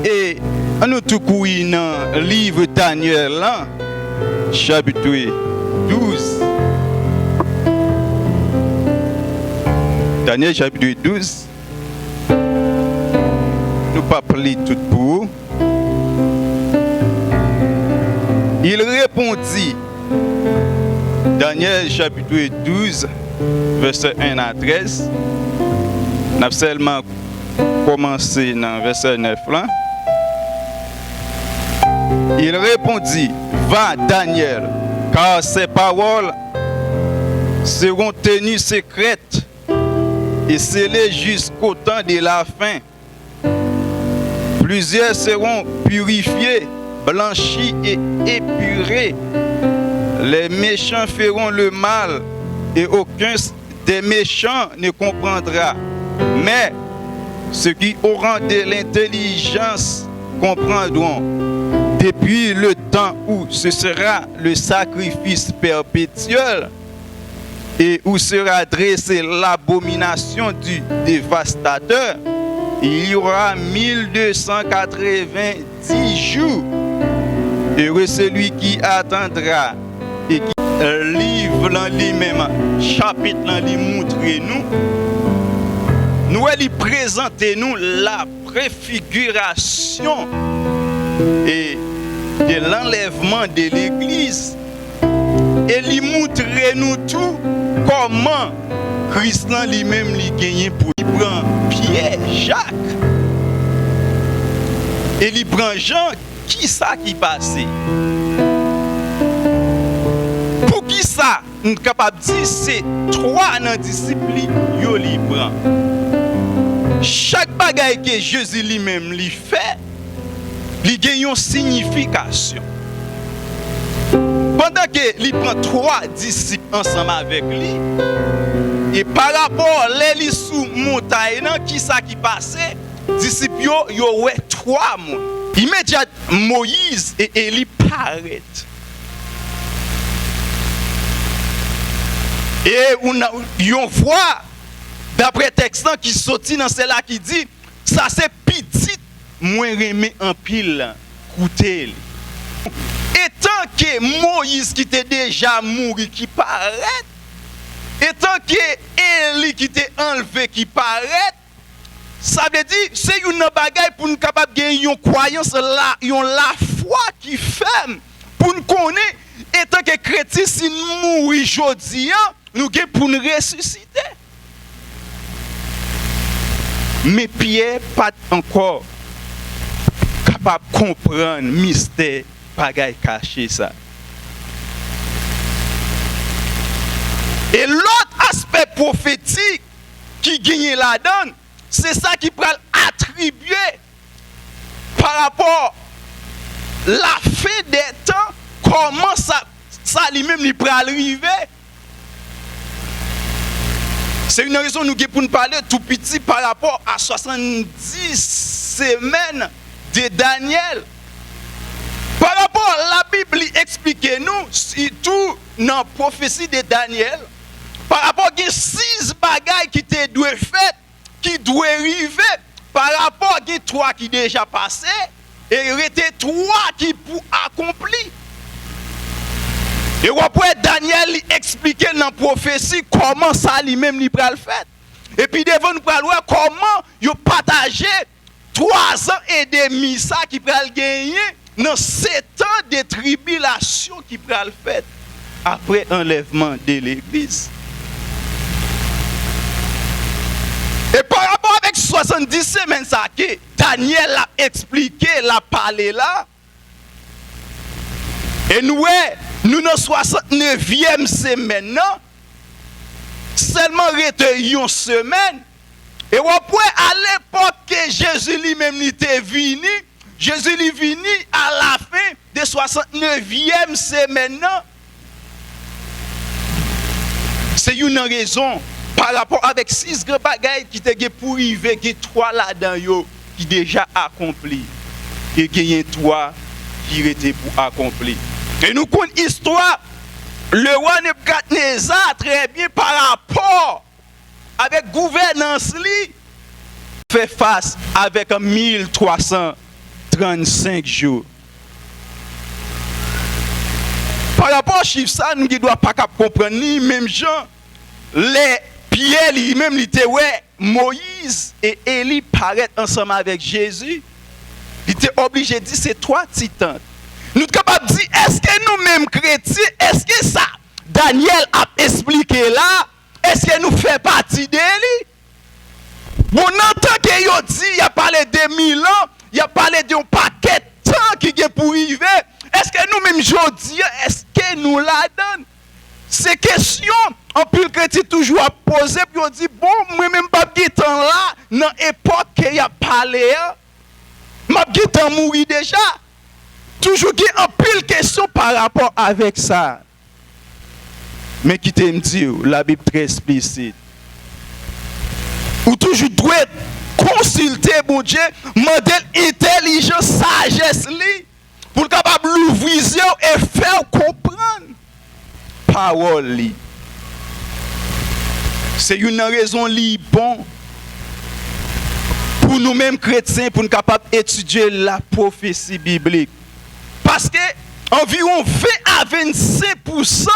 Et nous tout courir dans le livre Daniel, là, chapitre 12. Daniel, chapitre 12. Nous pas parler tout pour vous. Il répondit, Daniel, chapitre 12, verset 1 à 13. Nous avons seulement commencé dans verset 9 là. Il répondit, va Daniel, car ces paroles seront tenues secrètes et scellées jusqu'au temps de la fin. Plusieurs seront purifiés, blanchis et épurés. Les méchants feront le mal et aucun des méchants ne comprendra. Mais ceux qui auront de l'intelligence comprendront. Depuis le temps où ce sera le sacrifice perpétuel et où sera dressée l'abomination du dévastateur, il y aura 1290 jours. Heureux celui qui attendra et qui livre dans lui-même, chapitre dans lui montre nous lui présenter nous la préfiguration et de l'enlèvement de l'Église et lui montrer nous tout comment Christ lui-même lui gagne pour lui prendre Pierre, Jacques et lui prend Jean. Qui ça qui passe? Pour qui ça nous sommes capables de dire c'est trois dans la discipline yo li prend. Chaque bagaille que Jésus lui-même lui fait, il gagne une signification. Pendant que il prend trois disciples ensemble avec lui, et par rapport à les sous montagne, qui ça qui passait, disciples yo ouais trois monde. Immédiatement Moïse et Élie paraissent. Et on voit d'après texte qui sorti dans celle-là qui dit ça c'est petit moins remet en pile coûter. Étant que Moïse qui était déjà mort qui paraît, étant que Élie qui était enlevé qui paraît, ça veut dire c'est une bagaille pour nous capable gagner une croyance là, la foi qui ferme pour nous connaître étant que chrétien si nous mourir aujourd'hui, nous gagnons pour nous ressusciter. Mais Pierre pas encore capable de comprendre le mystère bagaille caché ça. Et l'autre aspect prophétique qui gagne la donne, c'est ça qui peut attribuer par rapport à la fin des temps, comment ça lui-même il peut arriver. C'est une raison nous pour nous parler tout petit par rapport à 70 semaines de Daniel. Par rapport à la Bible, expliquez-nous, surtout dans la prophétie de Daniel, par rapport à 6 bagailles qui étaient faites, qui doivent arriver, par rapport à 3 qui déjà passé, et il y a 3 qui pour accomplir. Et après Daniel expliquait dans la prophétie comment ça lui-même lui pral fait. Et puis devant nous pral voir comment il partagé 3 ans et demi ça qui pral gagner dans 7 ans de tribulation qui pral fait après enlèvement de l'église. Et par rapport avec 70 semaines ça que Daniel a expliqué, l'a parlé là. Et nous dans 69e semaine, seulement une semaine. Et après, à l'époque que Jésus lui-même était venu, Jésus est venu à la fin de 69e semaine. C'est une raison par rapport avec 6 grands bagailles qui étaient pour arriver, qui 3 là-dedans qui déjà accompli. Et il y a 3 qui étaient pour accomplir. Et nous connaissons l'histoire, le roi Nebuchadnezzar très bien par rapport avec gouvernance li fait face avec 1300 35 jours. Par rapport à chiffre ça, nous ne doit pas comprendre ni même gens les Pierre lui-même il était ouais Moïse et Élie paraissent ensemble avec Jésus. Il était obligé de dire c'est trois titans. Nous sommes capables de dire est-ce que nous-mêmes chrétiens, est-ce que ça Daniel a expliqué là, est-ce que nous fait partie d'Élie? Bon, entend que yo dit, il a parlé de 1000 ans, il a parlé d'un paquet de temps qui est pour arriver. Est-ce que nous-mêmes, aujourd'hui, est-ce que nous la donnons? Ces questions, en plus, le chrétien toujours à poser, puis on dit, bon, moi-même, pas de temps là, dans l'époque qu'il a parlé, ma temps mourir déjà. Toujours qu'il y a un pile de questions par rapport avec ça. Mais qui t'aime dire, la Bible très explicite. Ou toujours doit consulter mon Dieu, modèle intelligence, sagesse li, pour capable l'ouvrir et faire comprendre parole li. C'est une raison li bon pour nous-mêmes chrétiens pour nous capables d'étudier la prophétie biblique. Parce que environ 20 à 25%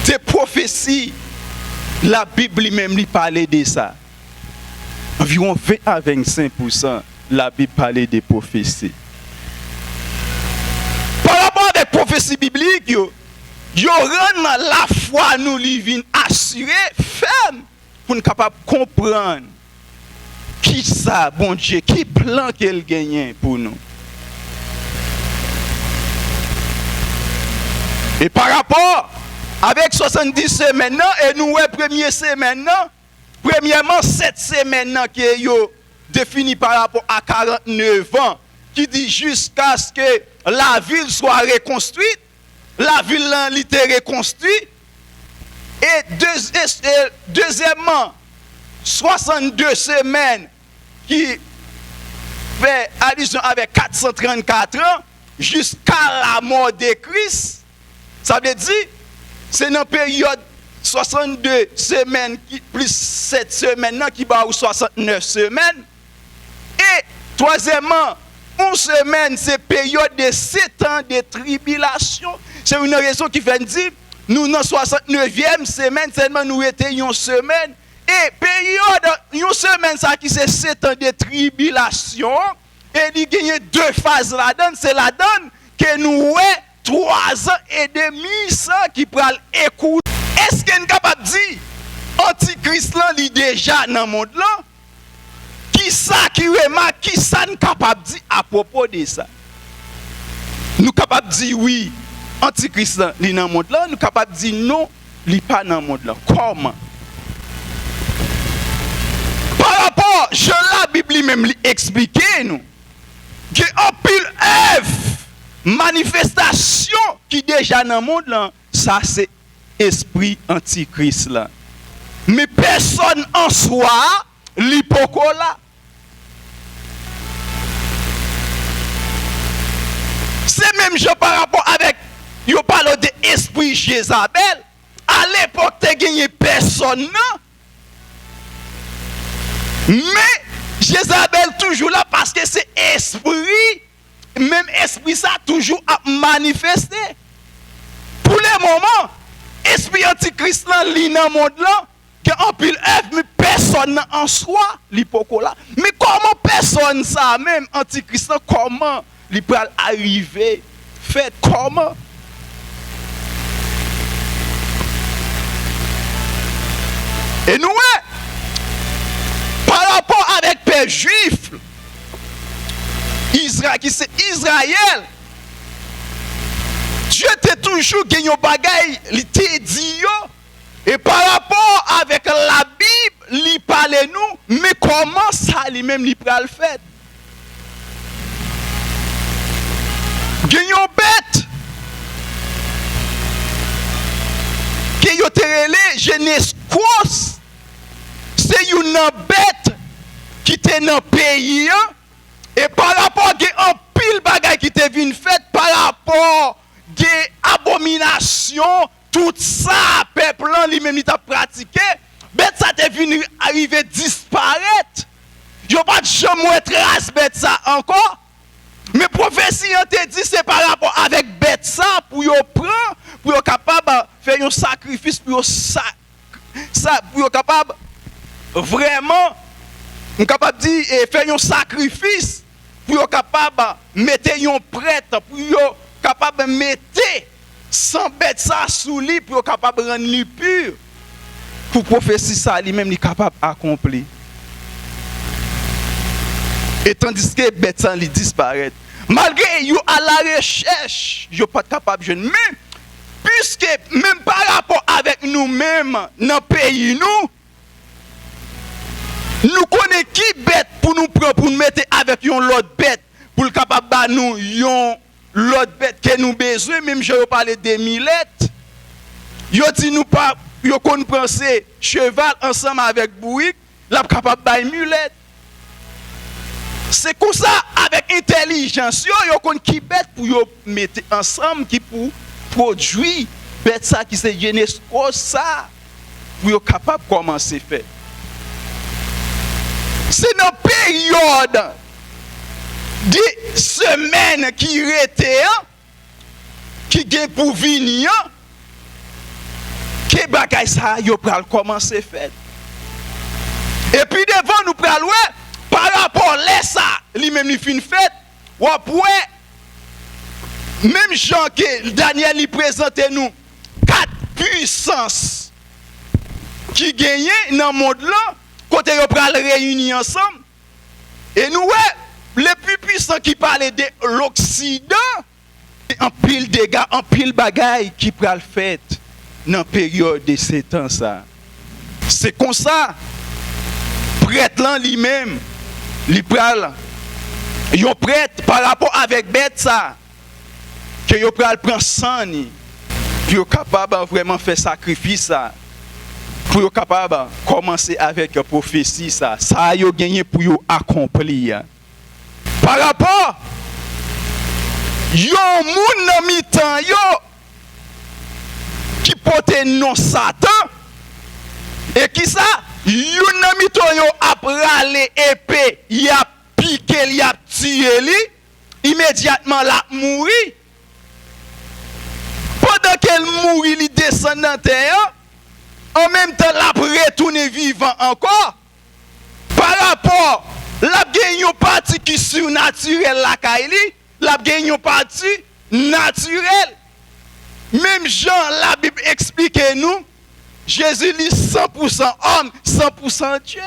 des prophéties, la Bible même lui parlait de ça. Environ 20 à 25%, la Bible parlait des prophéties. Par rapport à des prophéties bibliques, yo rend la foi nous li vin assuré ferme pour nous capable comprendre qui ça bon Dieu, qui plan qu'elle gagne pour nous. Et par rapport avec 70 semaines, et nous, première semaine, premièrement, cette semaine qui est définie par rapport à 49 ans, qui dit jusqu'à ce que la ville soit reconstruite, la ville a été reconstruite, et deuxièmement, 62 semaines qui fait allusion avec 434 ans, jusqu'à la mort de Christ, ça veut dire, c'est dans la période 62 semaines plus 7 semaines qui va ou 69 semaines. Et troisièmement, une semaine, c'est période de 7 ans de tribulation. C'est une raison qui fait dire, nous dans la 69e semaine, seulement nous étions une semaine. Et période, une semaine, ça qui c'est 7 ans de tribulation. Et il y a deux phases là-dedans. C'est là-dedans que nous 3 ans et demi ça qui peut écouter. Est-ce qu'on est capable de dire Antichrist là il déjà dans le monde là? Qui ça qui remarque, qui ça nous capable de dire à propos de ça? Nous capable de dire oui, Antichrist là il dans le monde là, nous capable de dire non, il n'est pas dans le monde là. Comment? Par rapport, je la Bible même expliquer nous que en pile œuvre manifestation qui déjà dans le monde là, ça c'est esprit antichrist là. Mais personne en soi l'hypocola. C'est même je par rapport avec yo parle de esprit Jézabel. À l'époque tu gagné personne non. Mais Jézabel toujours là parce que c'est esprit. Même esprit ça toujours à manifester. Pour le moment, esprit antichrist là, li dans le monde là, que en pile œuvre, mais personne en soi, l'hypocola. Mais comment personne ça, même antichrist là, comment il peut arriver? Fait comment? Et nous, par rapport avec les pères juifs, Israël, qui c'est Israël, Dieu t'a toujours gagné un bagaille, il t'a dit, et par rapport avec la Bible, il parle nous, mais comment ça lui-même il peut le faire? Gagné une bête, qui est relé Genèse cross, c'est une bête qui était dans le pays. Et par rapport à un pile bagaille qui te vient fait, par rapport à abomination, tout ça, peuple lui-même il t'a pratiqué, bête ça te venu arriver disparaître. Yo pas jamais trace bête ça encore. Mais prophétie on te dit c'est par rapport avec bête ça pour yo prendre pour yo capable faire un sacrifice pour yo ça pour yo capable vraiment on capable dire faire un sacrifice pour yo capable mettre un prêtre pour yo capable mettre sans bête ça sous lui pour yo capable rendre lui pur pour prophétie ça lui-même il capable accomplir. Et tandis que bête ça lui disparaît. Malgré yo à la recherche, yo pas capable de même puisque même par rapport avec nous-mêmes dans le pays nous connaissons qui bête pour nous prendre pour nous mettre avec une autre bête pour le capable de nous une l'autre bête que nous besoin même je parler des millettes. Yo dit nous pas yo qu'on penser cheval ensemble avec bouic, la capable de mulette. C'est comme ça, avec intelligence, yo kon qui bête pour yo mettre ensemble, qui pour produire bête ça qui se jeunesse comme ça, pour yo capable de commencer à faire. C'est dans période de semaines qui étaient, qui gagne pour venir, que bagay ça yo pral commencer à faire. Et puis devant nous pral ouais. Par rapport à ça, lui-même il fin fait, ou après, même Jean que Daniel lui présente nous 4 puissances qui gagnent dans le monde là, côté ils pral réunir ensemble. Et nous ouais, les plus puissants qui parlent de l'Occident, en pile dégâts, en pile bagaille qui pral fait dans la période de ces temps ça. C'est comme ça, prêtre là lui-même. Li pral yo prête par rapport avec bête ça que yo pral prend sang ni puis yo capable vraiment faire sacrifice ça pour yo capable commencer avec prophétie ça yo gagné pour yo accomplir par rapport yo moun nan mi-temps yo qui porte non Satan et qui ça yon nan mito yo ap rale épée, y a piqué, y a tué li, immédiatement la mouri. Pendant qu'elle mourit, il descend dans terre, en même temps la retourne vivant encore. Par rapport, la gagne une partie qui surnaturelle la kaili, la gagne une partie naturelle. Même Jean, la Bible explique nous. Jésus est 100% homme, 100% Dieu.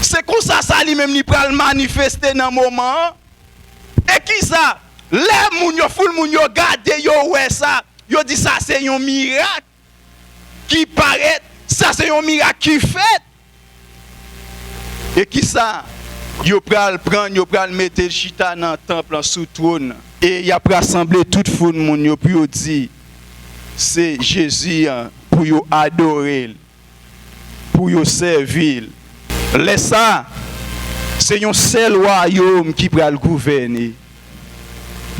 C'est comme ça, ça lui-même, il peut le manifester dans le moment. Et qui ça? Les moun yo foule moun yo gade yo ouais ça. Yo dit ça c'est un miracle qui paraît, ça c'est un miracle qui fait. Et qui ça? Yo pral prendre, yo pral mettre le chita dans le temple sous trône. Et y a rassembler toute foule moun yo puis yo dit c'est Jésus pour yo adorer, pour yo servir. Laisse ça, c'est un seul royaume qui peut le gouverner.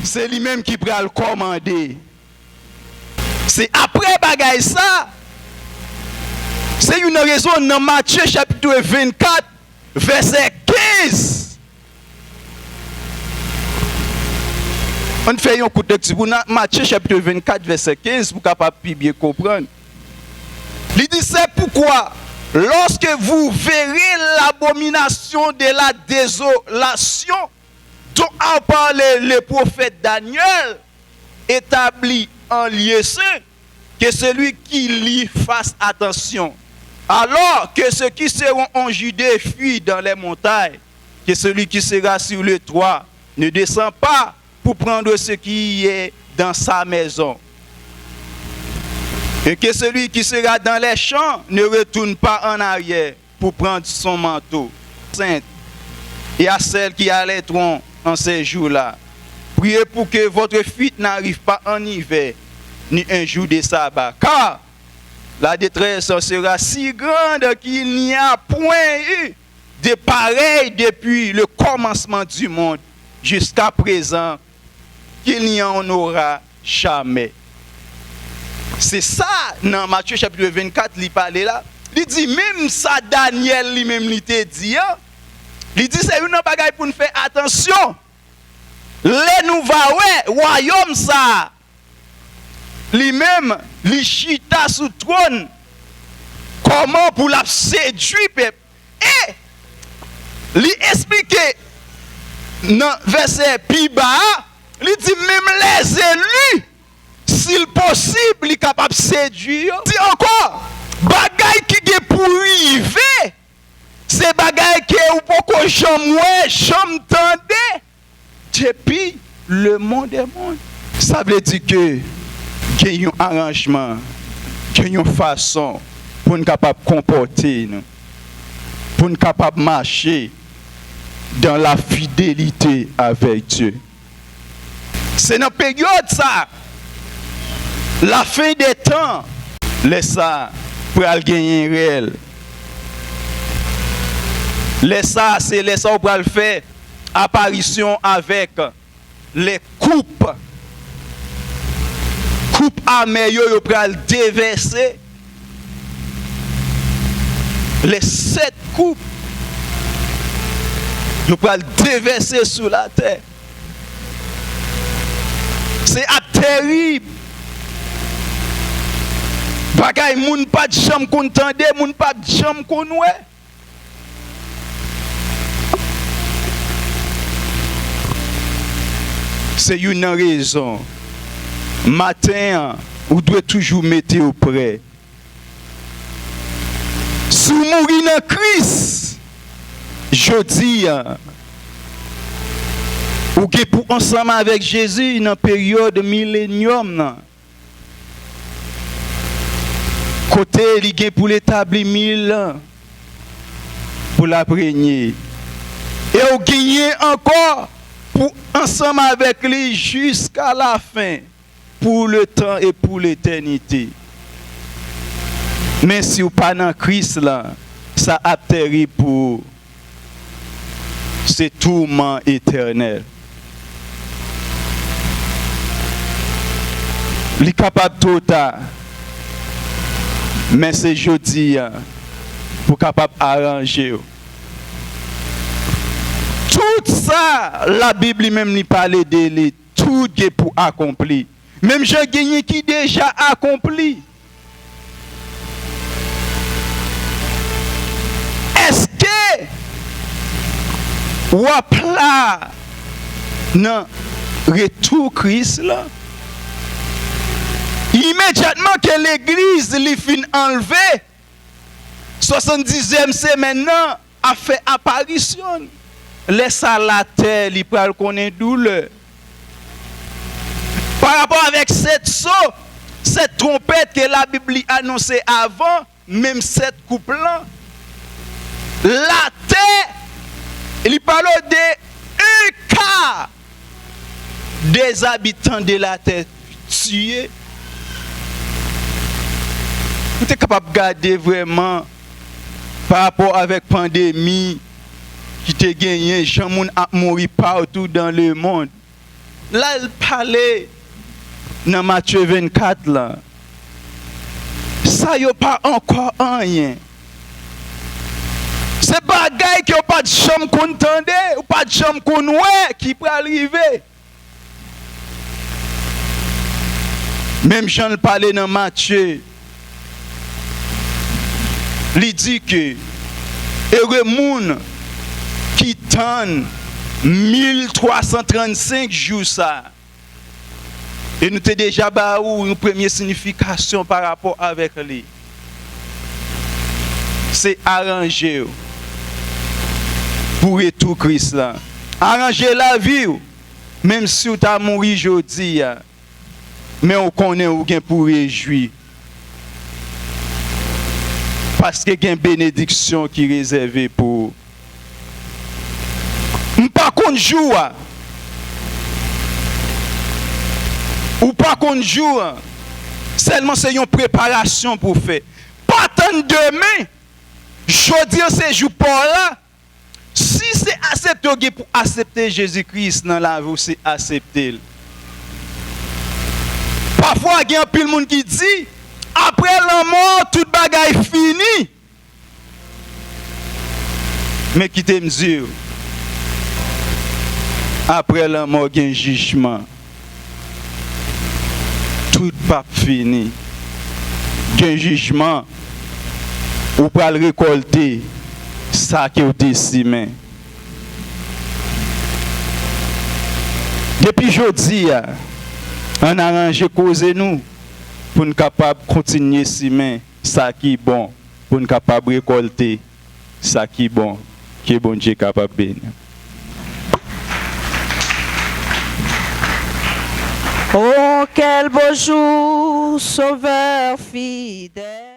C'est lui-même qui peut le commander. C'est après bagay ça. C'est une raison dans Matthieu chapitre 24, verset 15. On fait un coup de texte pour Matthieu chapitre 24, verset 15 pour capable bien comprendre. Il dit c'est pourquoi lorsque vous verrez l'abomination de la désolation dont a parlé le prophète Daniel, établi en lieu saint, que celui qui lit fasse attention. Alors que ceux qui seront en Judée fuient dans les montagnes, que celui qui sera sur le toit ne descend pas pour prendre ce qui est dans sa maison. Et que celui qui sera dans les champs ne retourne pas en arrière pour prendre son manteau. Sainte, et à celles qui allaiteront en ces jours-là, priez pour que votre fuite n'arrive pas en hiver, ni un jour de sabbat. Car la détresse sera si grande qu'il n'y a point eu de pareil depuis le commencement du monde jusqu'à présent, qu'il n'y en aura jamais. C'est ça, dans Matthieu chapitre 24, il parle là. Il dit, même ça, Daniel lui-même, il te dit, Il dit c'est une bagaille pour nous faire attention. Les nous va ouais, royaume ça. Lui-même, li chita sous trône. Comment pour la séduire peuple. Et lui expliquer dans verset plus bas, il dit même les élus, s'il possible, il capable de séduire. Il dit encore, bagaille qui est pour arriver, c'est bagaille qui est ou pas chambre tendez. Depuis le monde est monde. Ça veut dire que il y a un arrangement, qu'il y a une façon pour nous capable de comporter, pour nous capable de marcher dans la fidélité avec Dieu. C'est dans la période ça, la fin des temps, laisse ça pour gagner réel. Laisse ça, c'est laisse ça pour le faire apparition avec les coupes amères yo pral déverser les 7 coupes yo pral déverser sur la terre. C'est terrible. Bagay moun pas de chambre qu'on tende, moun pas de chambre qu'on ouais. C'est une raison. Matin, vous devez toujours mettre au près. Si vous mourrez dans Christ, je dis, vous êtes pour ensemble avec Jésus dans la période millénium. Côté, il est pour l'établir 1000 ans, pour la prégner. Et vous gagnez encore pour ensemble avec lui jusqu'à la fin, pour le temps et pour l'éternité. Mais si vous pas dans Christ là, ça a terrible pour ce tourment éternel. Il est capable de tout ça. Mais c'est jeudi pour capable arranger. Tout ça, la Bible même n'y parle de lui. Tout est pour accomplir. Même j'ai gagné qui déjà accompli. Est-ce que ou là non retour Christ là? Immédiatement que l'église lui fin enlevé 70e semaine a fait apparition. Laisse à la terre, il peut connaître douleur. Par rapport avec cette trompette que la Bible annonçait avant, même cette couple-là, la terre, il parle de un quart des habitants de la terre tués. Vous êtes capable de garder vraiment par rapport avec la pandémie qui te gagné, gens a mouru partout dans le monde. Là, il parlait dans Matthieu 24 là. Ça y a pas encore rien. C'est bagaille qui a pas de chambre qu'on entendait ou pas de chambre qu'on ouais qui peut arriver. Même Jean parlait dans Matthieu. Il dit que heureux moun qui tend 1335 jours ça. Et nous t'ai déjà baou une première signification par rapport avec lui. C'est arranger pour tout Christ là. Arranger la vie même si tu as mouru aujourd'hui mais on connaît ou gain pour réjouir. Parce qu'il y a une bénédiction qui est réservée pour. Pas qu'on joue. Ou pas qu'on joue. Seulement c'est une préparation pour faire. Pas tant demain. Je dis c'est jour pour là. Si c'est accepté pour accepter Jésus-Christ dans la vie, c'est accepter. Parfois il y a un peu de monde qui dit après la mort, toute bagaille fini. Mais qui te mesure, Après la mort, il y a un jugement. Tout pas fini. Il y a un jugement. Ou pas le récolter ça qui est décimé. Depuis jeudi, on a arrangé cause nous pour nous capable continuer simer ça qui est bon, pour nous capable récolter ça qui est bon Dieu capable de bénir. Oh, quel beau jour, sauveur fidèle.